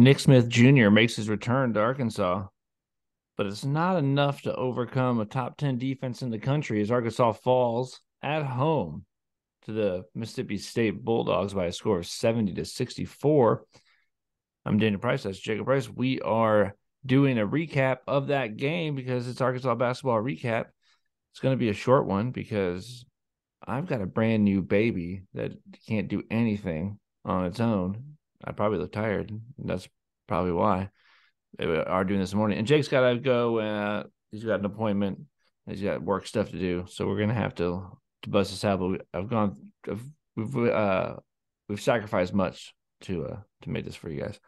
Nick Smith Jr. makes his return to Arkansas, but it's not enough to overcome a top 10 defense in the country as Arkansas falls at home to the Mississippi State Bulldogs by a score of 70-64. I'm Daniel Price. That's Jacob Price. We are doing a recap of that game because it's Arkansas basketball recap. It's going to be a short one because I've got a brand new baby that can't do anything on its own. I probably look tired. That's probably why they are doing this morning. And Jake's got to go. He's got an appointment. He's got work stuff to do. So we're gonna have to bust this out. But we've we've sacrificed much to make this for you guys,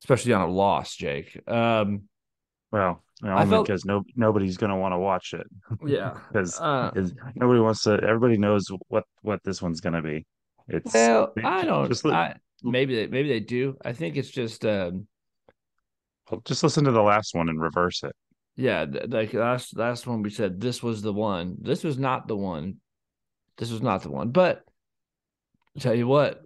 especially on a loss, Jake. Well, I only felt because nobody's going to want to watch it yeah. because nobody wants to. Everybody knows what this one's going to be. It's Well, I don't. just li- I maybe they do. I think it's just just listen to the last one and reverse it. yeah, like last one we said this was the one. This was not the one. This was not the one. But I'll tell you what,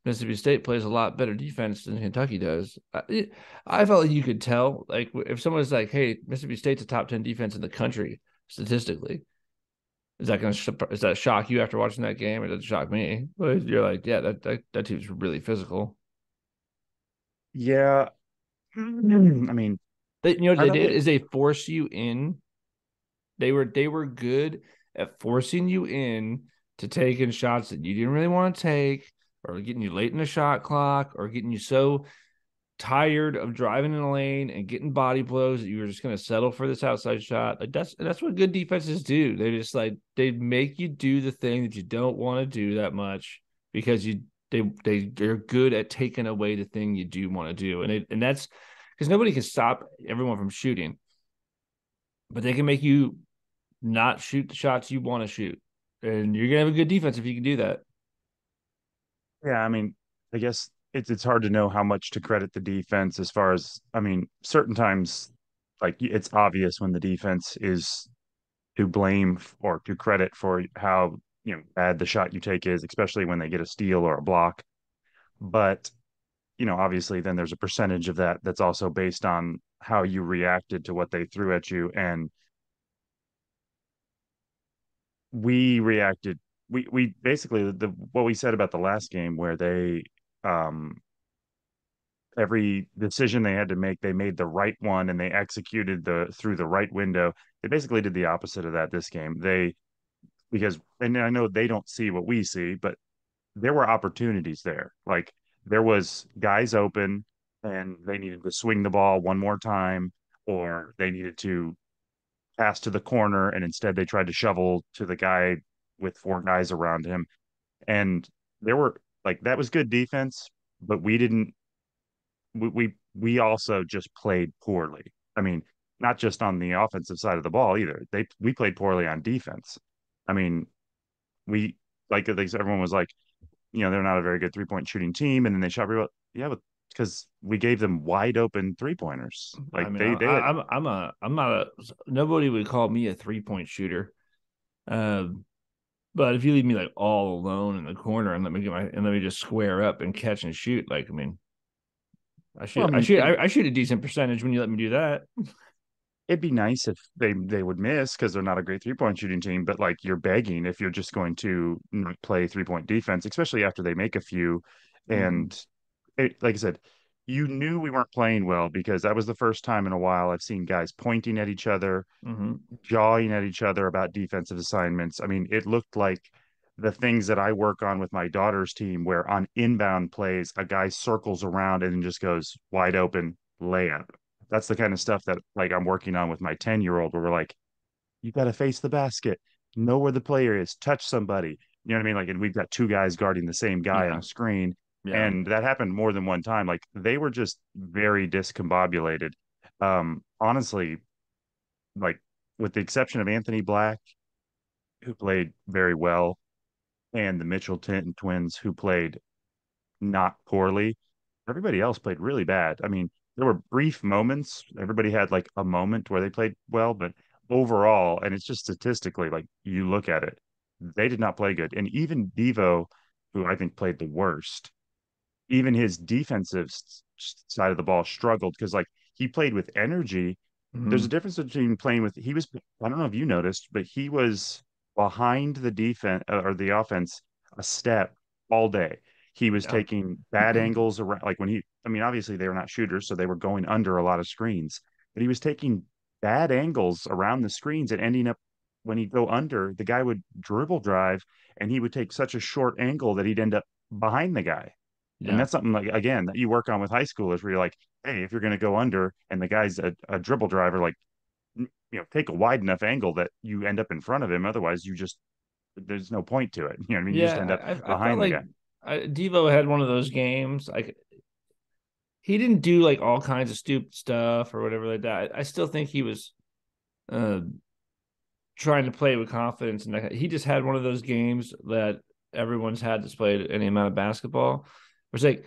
Mississippi State plays a lot better defense than Kentucky does. I felt like you could tell, like if someone's like, "Hey, Mississippi State's a top 10 defense in the country statistically," is that shock you after watching that game? It doesn't shock me. But you're like, yeah, that team's really physical. Yeah, I mean, You know what I they thought did they. is they force you in. They were good at forcing you in to taking shots that you didn't really want to take, or getting you late in the shot clock, or getting you so tired of driving in the lane and getting body blows that you were just going to settle for this outside shot. Like that's what good defenses do. They just like they make you do the thing that you don't want to do that much because they're good at taking away the thing you do want to do, and that's because nobody can stop everyone from shooting, but they can make you not shoot the shots you want to shoot, and you're gonna have a good defense if you can do that. Yeah, I mean, I guess it's hard to know how much to credit the defense as far as I mean, certain times like it's obvious when the defense is to blame or to credit for how bad the shot you take is, especially when they get a steal or a block. But obviously, then there's a percentage of that that's also based on how you reacted to what they threw at you, and we reacted. We basically the what we said about the last game where they um every decision they had to make, they made the right one and they executed the through the right window. They basically did the opposite of that this game. They because and I know they don't see what we see, but there were opportunities there. Like there was guys open and they needed to swing the ball one more time, or they needed to pass to the corner and instead they tried to shovel to the guy with four guys around him. And there were like that was good defense, but we didn't we also just played poorly. I mean, not just on the offensive side of the ball either. We played poorly on defense. I mean, we like everyone was like, they're not a very good 3-point shooting team, and then they shot real. Yeah, but because we gave them wide open 3-pointers. I Like mean, they had. I'm not a nobody would call me a 3-point shooter. Um, but if you leave me like all alone in the corner and let me just square up and catch and shoot, like I mean, Well, I mean, I shoot a decent percentage when you let me do that. it'd be nice if they would miss because they're not a great 3-point shooting team. But like you're begging if you're just going to not play 3-point defense, especially after they make a few. Mm-hmm. And like I said, you knew we weren't playing well because that was the first time in a while I've seen guys pointing at each other, Mm-hmm. jawing at each other about defensive assignments. I mean, it looked like the things that I work on with my daughter's team, where on inbound plays, a guy circles around and just goes wide open layup. That's the kind of stuff that like I'm working on with my 10-year-old, where we're like, you got to face the basket, know where the player is, touch somebody. You know what I mean? Like, and we've got two guys guarding the same guy on Yeah, a screen. yeah. And that happened more than one time. Like they were just very discombobulated. Honestly, like with the exception of Anthony Black, who played very well, and the Mitchell twins, who played not poorly, everybody else played really bad. I mean, there were brief moments. Everybody had like a moment where they played well, but overall, and it's just statistically, like you look at it, they did not play good. And even Devo, who I think played the worst, even his defensive side of the ball struggled because like he played with energy. There's a Hmm. difference between playing with he was I don't know if you noticed, but he was behind the defense or the offense a step all day. He was Yeah. taking bad angles around like when he I mean obviously they were not shooters so they were going under a lot of screens, but he was taking bad angles around the screens and ending up when he'd go under, the guy would dribble drive and he would take such a short angle that he'd end up behind the guy. And Yeah. that's something like again that you work on with high schoolers where you're like, hey, if you're going to go under and the guy's a dribble driver, like take a wide enough angle that you end up in front of him. Otherwise, you just there's no point to it. You know what I mean? You just end Yeah. up I felt behind the like guy. Devo had one of those games. Like he didn't do like all kinds of stupid stuff or whatever like that. I still think he was uh, trying to play with confidence, and he just had one of those games that everyone's had that's played any amount of basketball. It's like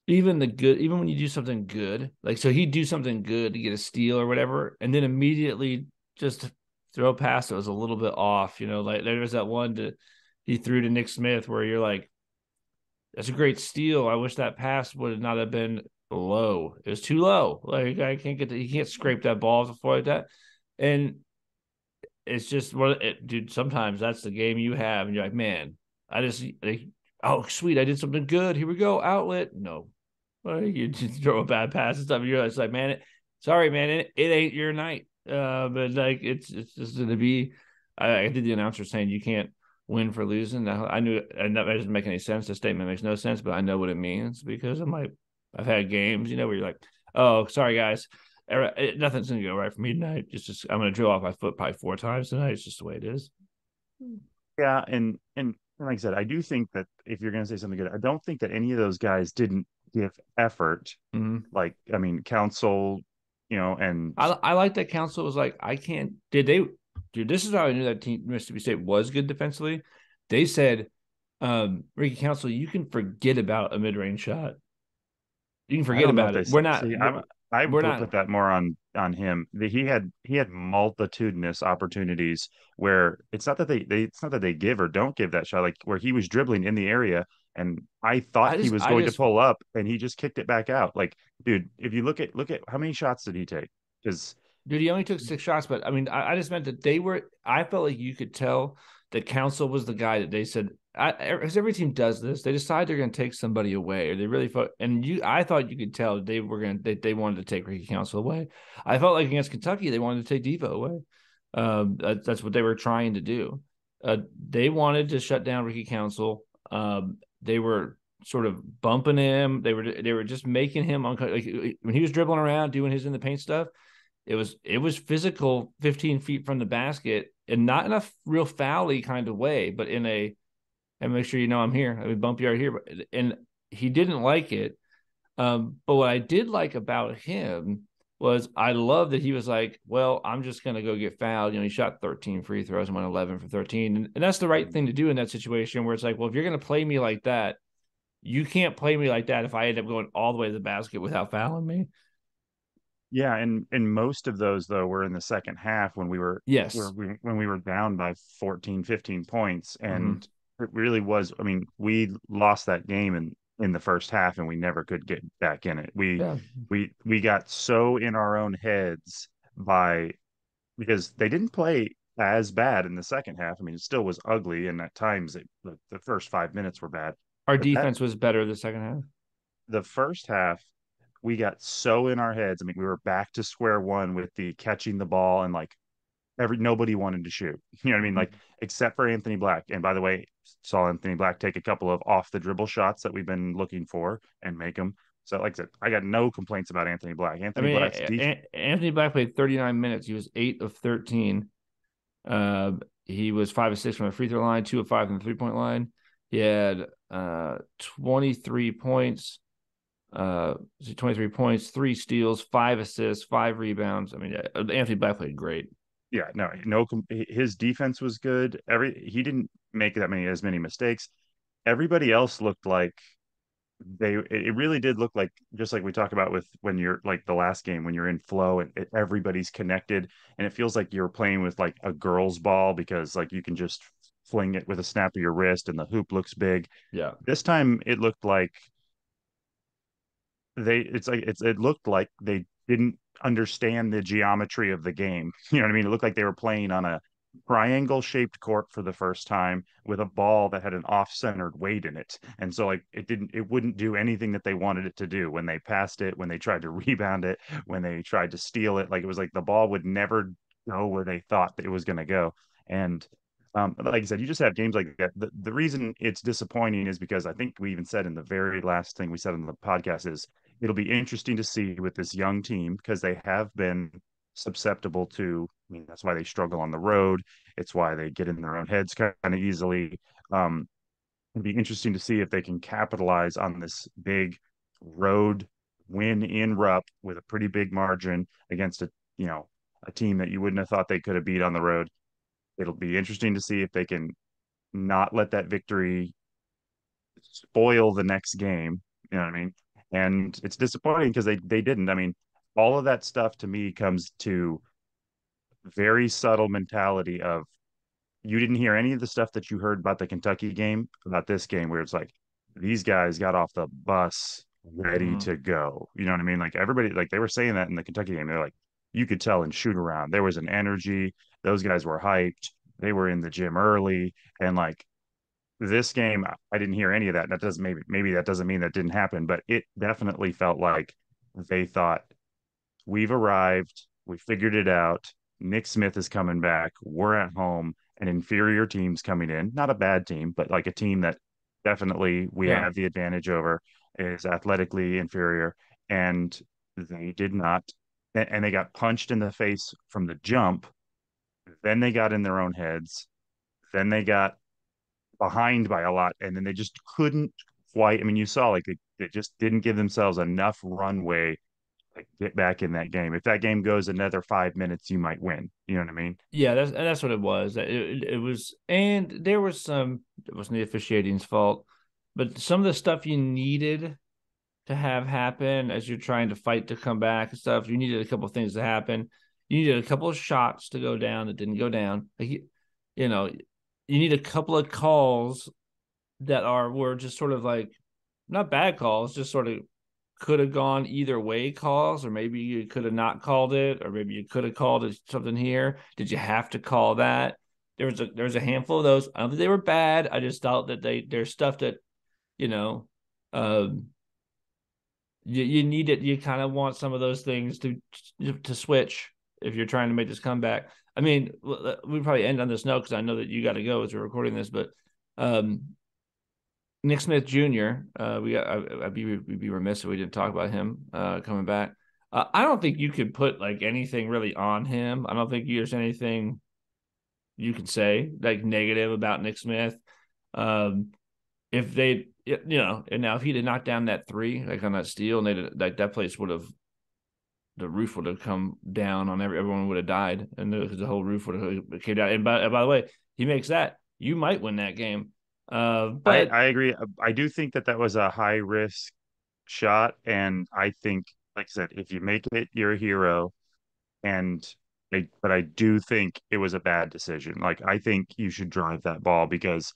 even when you do something good, like so he'd do something good to get a steal or whatever, and then immediately just throw a pass that was a little bit off. Like there was that one to he threw to Nick Smith where you're like, that's a great steal. I wish that pass would not have been low. It was too low. Like I can't he can't scrape that ball before like that. And it's just dude. Sometimes that's the game you have, and you're like, man, I just like, oh sweet, I did something good. Here we go, outlet. No, well, you just throw a bad pass and stuff. And you're like, man, sorry, man, it ain't your night. But like it's just gonna be. I did the announcer saying you can't win for losing. I knew and that doesn't make any sense. The statement makes no sense, but I know what it means because I'm like, I've had games, where you're like, oh, sorry guys, nothing's gonna go right for me tonight. Just I'm gonna drill off my foot probably 4 times tonight. It's just the way it is. Yeah, and like I said, I do think that if you're going to say something good, I don't think that any of those guys didn't give effort. Mm-hmm. Like I mean, Council, and I like that Council was like, I can't. Did they? Dude, this is how I knew that team Mississippi State was good defensively. They said, Ricky Council, you can forget about a mid range shot. You can I forget don't know if about they it. We're said. not. See, I We're would not. put that more on him. He had multitudinous opportunities where it's not that it's not that they give or don't give that shot. Like where he was dribbling in the area, and I thought he was I going to just pull up, and he just kicked it back out. Like, dude, if you look at how many shots did he take? Because Dude, he only took 6 shots, but I mean, I just meant that I felt like you could tell that Council was the guy that they said, because every team does this. They decide they're going to take somebody away, or they really felt, and I thought you could tell they wanted to take Ricky Council away. I felt like against Kentucky, they wanted to take Devo away. That's what they were trying to do. They wanted to shut down Ricky Council. They were sort of bumping him. They were just making him uncomfortable. Like, when he was dribbling around doing his in the paint stuff, it was physical 15 feet from the basket and not in a real foul-y kind of way, but in a and make sure you know I'm here. I mean bump you right here. And he didn't like it. But what I did like about him was I love that he was like, well, I'm just gonna go get fouled. He shot 13 free throws and went 11 for 13. And that's the right thing to do in that situation where it's like, well, if you're gonna play me like that, you can't play me like that if I end up going all the way to the basket without fouling me. yeah, and most of those though were in the second half when Yes. when we were down by 14, 15 points, Mm-hmm. and it really was. I mean, we lost that game in the first half, and we never could get back in it. Yeah. We got so in our own heads by because they didn't play as bad in the second half. I mean, it still was ugly, and at times the first 5 minutes were bad, Our but that defense was better the second half. the first half we got so in our heads. I mean, we were back to square one with the catching the ball and like nobody wanted to shoot. You know what I mean? Like except for Anthony Black. And by the way, saw Anthony Black take a couple of off the dribble shots that we've been looking for and make them. So like I said, I got no complaints about Anthony Black. I Anthony mean, Black's deep. Anthony Black played 39 minutes. He was 8 of 13. Uh, he was 5 of 6 from the free throw line, 2 of 5 from the 3 point line. He had 23 points, 23 points, 3 steals, 5 assists, 5 rebounds. I mean, Anthony Black played great. Yeah, no, his defense was good. He didn't make that many as many mistakes. Everybody else looked like it really did look like just like we talk about with when you're like the last game when you're in flow and everybody's connected and it feels like you're playing with like a girl's ball because like you can just fling it with a snap of your wrist and the hoop looks big. Yeah. This time it looked like it looked like they didn't understand the geometry of the game. You know what I mean? It looked like they were playing on a triangle shaped court for the first time with a ball that had an off-centered weight in it. And so like it wouldn't do anything that they wanted it to do when they passed it, when they tried to rebound it, when they tried to steal it. Like it was like the ball would never go where they thought it was going to go. And like I said, you just have games like that. The reason it's disappointing is because I think we even said in the very last thing we said on the podcast is it'll be interesting to see with this young team because they have been susceptible to. I mean, that's why they struggle on the road. It's why they get in their own heads kind of easily. Um, It'll be interesting to see if they can capitalize on this big road win in Rupp with a pretty big margin against a team that you wouldn't have thought they could have beat on the road. It'll be interesting to see if they can not let that victory spoil the next game. You know what I mean? And it's disappointing because they didn't. I mean, all of that stuff to me comes to very subtle mentality of you didn't hear any of the stuff that you heard about the Kentucky game about this game where it's like these guys got off the bus ready Mm-hmm. to go. You know what I mean? Like everybody, like they were saying that in the Kentucky game. They're like, you could tell in shoot around. There was an energy. Those guys were hyped. They were in the gym early. And like this game, I didn't hear any of that. That doesn't maybe that doesn't mean that didn't happen, but it definitely felt like they thought we've arrived, we figured it out. Nick Smith is coming back. We're at home. An inferior team's coming in, not a bad team, but like a team that definitely we Yeah. have the advantage over is athletically inferior, and they did not. And they got punched in the face from the jump. Then they got in their own heads. Then they got behind by a lot, and then they just couldn't quite. I mean, you saw like they just didn't give themselves enough runway like get back in that game. If that game goes another 5 minutes, you might win. You know what I mean? Yeah, that's what it was. It was, and there was some. It wasn't the officiating's fault, but some of the stuff you needed to have happen as you're trying to fight to come back and stuff. You needed a couple of things to happen. You needed a couple of shots to go down that didn't go down. Like you know, you need a couple of calls that were just sort of like not bad calls, just sort of could have gone either way calls, or maybe you could have not called it, or maybe you could have called it something here. Did you have to call that? There was a handful of those. I don't think they were bad. I just thought that there's stuff that you know um, you need it. You kind of want some of those things to switch if you're trying to make this comeback. I mean, we probably end on this note because I know that you got to go as we're recording this, but um, Nick Smith Jr. We'd be remiss if we didn't talk about him coming back. I don't think you could put like anything really on him. I don't think there's anything you can say like negative about Nick Smith. Um, if they, and now if he'd have knocked down that three like on that steal, and they like that place would have the roof would have come down on everyone would have died, and the whole roof would have came down. And by the way, he makes that, you might win that game. But I agree. I do think that that was a high risk shot, and I think, like I said, if you make it, you're a hero. And but I do think it was a bad decision. Like I think you should drive that ball because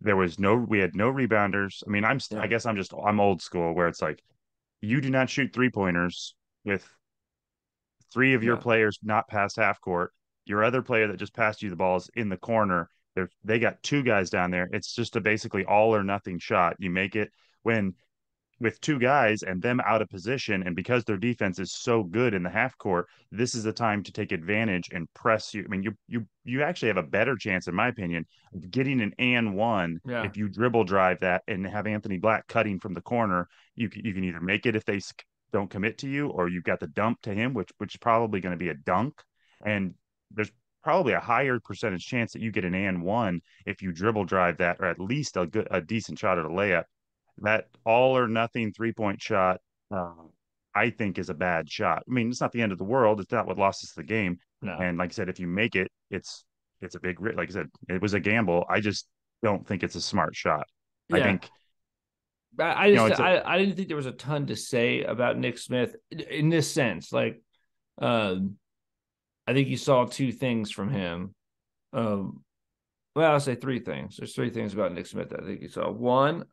we had no rebounders. I mean, I yeah, guess I'm old school where it's like you do not shoot three pointers with three of your no, players not past half court. Your other player that just passed you the ball is in the corner. They got two guys down there. It's just a basically all or nothing shot. You make it when with two guys and them out of position, and because their defense is so good in the half court, this is the time to take advantage and press you. I mean, you actually have a better chance, in my opinion, of getting an and one yeah, if you dribble drive that and have Anthony Black cutting from the corner. You can either make it if they don't commit to you, or you've got the dump to him, which is probably going to be a dunk, and there's probably a higher percentage chance that you get an and one if you dribble drive that, or at least a decent shot at a layup. That all or nothing 3 point shot, uh, I think, is a bad shot. I mean, it's not the end of the world. It's not what lost us the game. no, And like I said, if you make it, it's a big like I said, it was a gamble. I just don't think it's a smart shot. I yeah. think I you know just it's a I didn't think there was a ton to say about Nick Smith in this sense. Like, um, I think you saw two things from him. Well, I'll say three things. There's three things about Nick Smith that I think you saw. One,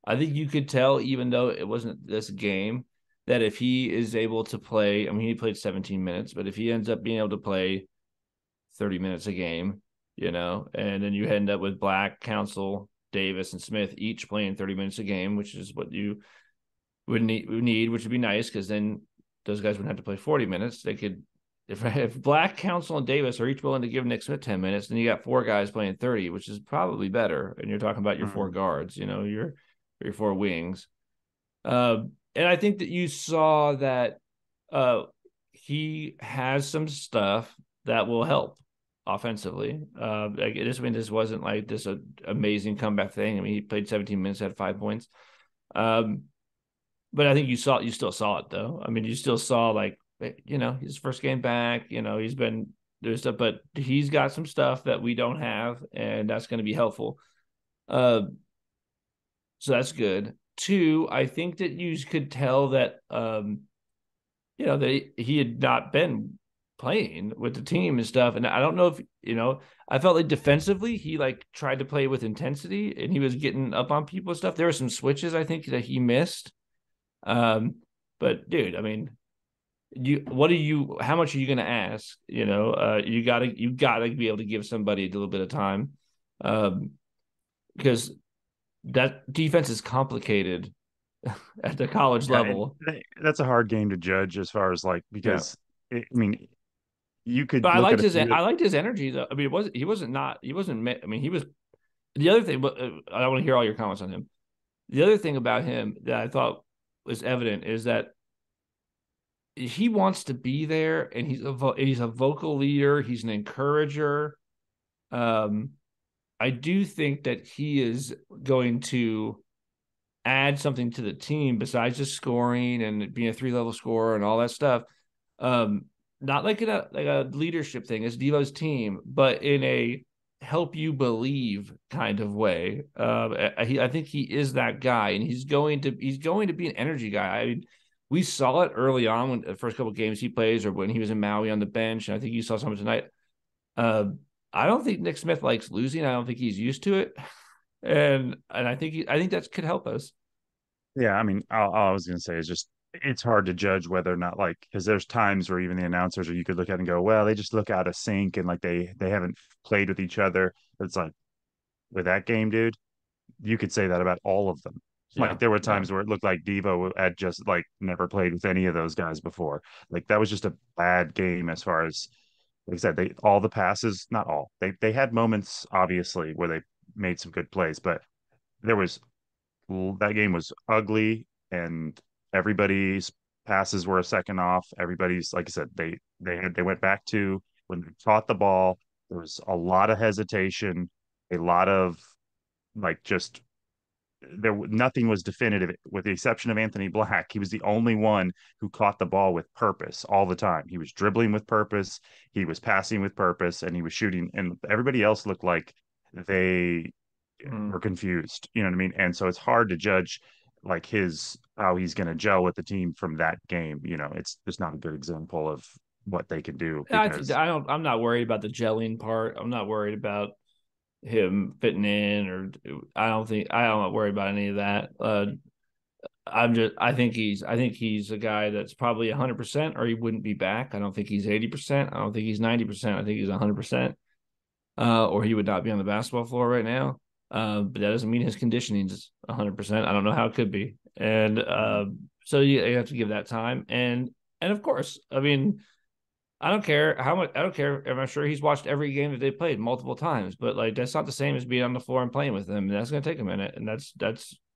I think you could tell, even though it wasn't this game, that if he is able to play, I mean, he played 17 minutes, but if he ends up being able to play 30 minutes a game, and then you end up with Black, Council, Davis, and Smith each playing 30 minutes a game, which is what you would need, which would be nice because then those guys wouldn't have to play 40 minutes. They could, if Black, Council, and Davis are each willing to give Nick Smith 10 minutes, then you got four guys playing 30, which is probably better. And you're talking about your four Mm-hmm. guards, your four wings. And I think that you saw that uh, he has some stuff that will help offensively. This wasn't like this amazing comeback thing. I mean, he played 17 minutes, had 5 points. Um, but I think you still saw it though. I mean, you still saw like his first game back. He's been doing stuff, but he's got some stuff that we don't have, and that's going to be helpful. Uh, so that's good. Two, I think that you could tell that that he had not been playing with the team and stuff. And I don't know if I felt like defensively he like tried to play with intensity and he was getting up on people and stuff. There were some switches I think that he missed. Um, but dude, I mean, how much are you gonna ask? You gotta be able to give somebody a little bit of time. Um, because that defense is complicated at the college Yeah, and level. that's a hard game to judge as far as like Yeah. because I mean you But could look at a few. I liked his energy though. I mean, he wasn't I mean, he was the other thing, but I want to hear all your comments on him. The other thing about him that I thought was evident is that he wants to be there and he's a vocal leader, he's an encourager. Um I do think that he is going to add something to the team besides just scoring and being a three-level scorer and all that stuff. Um, Not like in a leadership thing, it's Devo's team, but in a help you believe kind of way. I think he is that guy, and he's going to be an energy guy. I mean, we saw it early on when the first couple of games he plays, or when he was in Maui on the bench. And I think you saw something tonight. Uh, I don't think Nick Smith likes losing. I don't think he's used to it, and I think that could help us. Yeah, I mean, all I was gonna say is just it's hard to judge whether or not like because there's times where even the announcers or you could look at and go, well, they just look out of sync and like they haven't played with each other. It's like with that game, dude, you could say that about all of them. Yeah, Like there were yeah. times where it looked like Devo had just like never played with any of those guys before. Like that was just a bad game as far as like I said, they all the passes, not all. They had moments obviously where they made some good plays, but there was that game was ugly and everybody's passes were a second off. Everybody's like I said, they went back to when they caught the ball, there was a lot of hesitation, a lot of like just nothing was definitive with the exception of Anthony Black. He was the only one who caught the ball with purpose all the time. He was dribbling with purpose, he was passing with purpose, and he was shooting. And everybody else looked like they were Mm. confused. You know what I mean? And so it's hard to judge like his how he's going to gel with the team from that game. You know, it's just not a good example of what they can do because I'm not worried about the gelling part. I'm not worried about him fitting in, or I'm not worried about any of that. I think he's a guy that's probably 100%, or he wouldn't be back. I don't think he's 80%. I don't think he's 90%. I think he's 100%, or he would not be on the basketball floor right now. But that doesn't mean his conditioning is 100%. I don't know how it could be, and so you have to give that time. And of course, I mean, I don't care how much. I don't care. I'm sure he's watched every game that they played multiple times, but like that's not the same as being on the floor and playing with them. And that's going to take a minute, and that's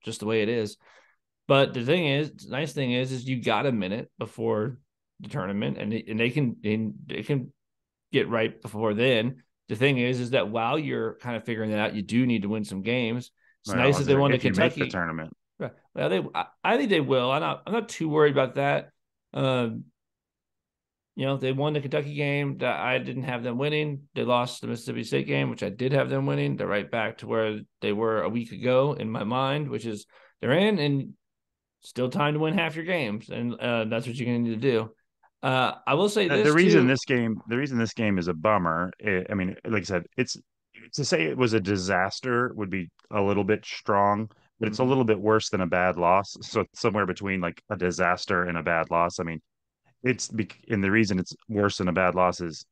just the way it is. But the nice thing is you got a minute before the tournament, and they can get right before then. The thing is that while you're kind of figuring that out, you do need to win some games. It's well, nice that they won the if you make the Kentucky. tournament, Well, I think they will. I'm not too worried about that. Um, they won the Kentucky game that I didn't have them winning. They lost the Mississippi State game, which I did have them winning. They're right back to where they were a week ago in my mind, which is they're in and still time to win half your games. And that's what you're going to need to do. I will say the this reason too. this game is a bummer. I mean, like I said, it's to say it was a disaster would be a little bit strong, but it's a Mm-hmm. little bit worse than a bad loss. So it's somewhere between like a disaster and a bad loss. I mean, and the reason it's worse than a bad loss is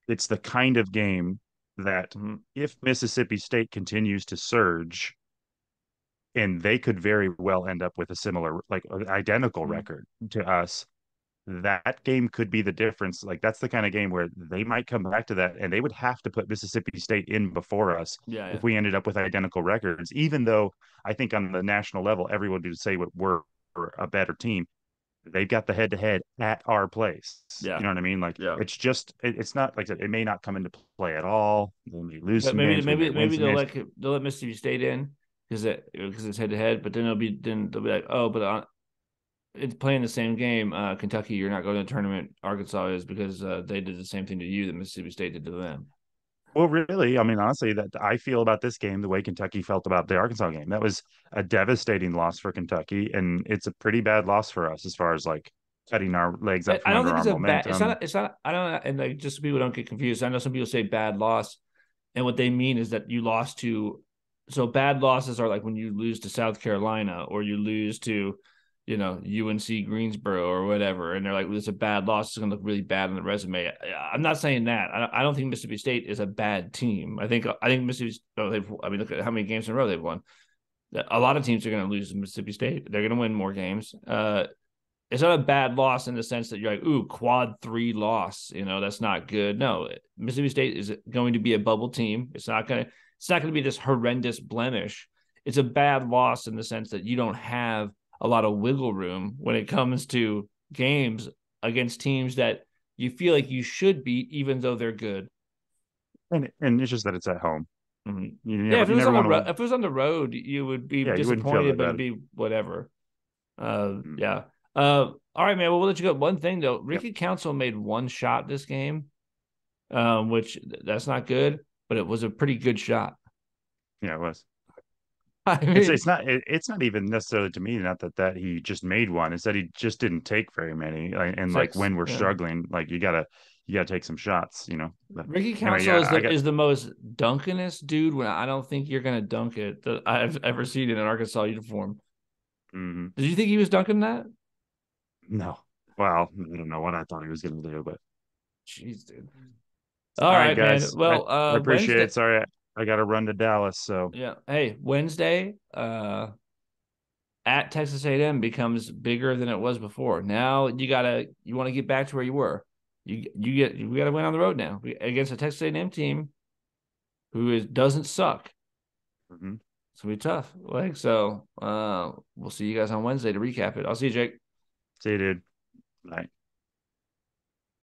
it's the kind of game that Mm-hmm. if Mississippi State continues to surge, and they could very well end up with a similar, like identical Mm-hmm. record to us, that game could be the difference. Like that's the kind of game where they might come back to that, and they would have to put Mississippi State in before us Yeah, yeah. if we ended up with identical records. Even though I think on the national level, everyone would say we're a better team. They've got the head to head at our place. You Yeah. know what I mean? Like Yeah. it's not like I said, it may not come into play at all. We may lose But some maybe games. We may maybe win maybe some games. they'll let Mississippi State in because it's head to head. But then they'll be like, oh, but it's playing the same game. Kentucky, you're not going to the tournament. Arkansas is because they did the same thing to you that Mississippi State did to them. Well, really, I mean, honestly, that I feel about this game the way Kentucky felt about the Arkansas game. That was a devastating loss for Kentucky, and it's a pretty bad loss for us as far as like cutting our legs out I from don't under think our it's a bad. It's momentum. not. It's not. I don't. And like just so people don't get confused. I know some people say bad loss, and what they mean is that you lost to. So bad losses are like when you lose to South Carolina or you lose to, UNC Greensboro or whatever, and they're like, well, "It's a bad loss. It's going to look really bad on the resume." I'm not saying that. I don't think Mississippi State is a bad team. I think Mississippi. Oh, I mean, look at how many games in a row they've won. A lot of teams are going to lose to Mississippi State. They're going to win more games. It's not a bad loss in the sense that you're like, ooh, quad three loss. That's not good. No, Mississippi State is going to be a bubble team. It's not gonna be this horrendous blemish. It's a bad loss in the sense that you don't have a lot of wiggle room when it comes to games against teams that you feel like you should beat, even though they're good. And it's just that it's at home. Mm-hmm. You Yeah, never you never want to. if it was on the road, you would be Yeah, you wouldn't feel disappointed, that but it'd bad. be whatever. Mm. Yeah. All right, man. Well, we'll let you go. One thing though, Yep. Ricky Council made one shot this game, which that's not good, but it was a pretty good shot. Yeah, it was. I It's mean, it's not it's not even necessarily to me not that he just made one. It's that he just didn't take very many. And like six. when we're Yeah. struggling, like you gotta take some shots. But Ricky anyway, Council yeah, is I the got is the most dunkinest dude. When I don't think you're gonna dunk it that I've ever seen in an Arkansas uniform. mhm. Did you think he was dunking that? No. Well, I don't know what I thought he was gonna do, but Jeez, dude. All all right, right, man. guys. I, Well, I appreciate Wednesday. it. Sorry, I got to run to Dallas. So Yeah. Hey, Wednesday. At Texas A&M becomes bigger than it was before. Now you want to get back to where you were. You got to win on the road now against a Texas A&M team who doesn't suck. mhm. It's gonna be tough. We'll see you guys on Wednesday to recap it. I'll see you, Jake. See you, dude. Bye.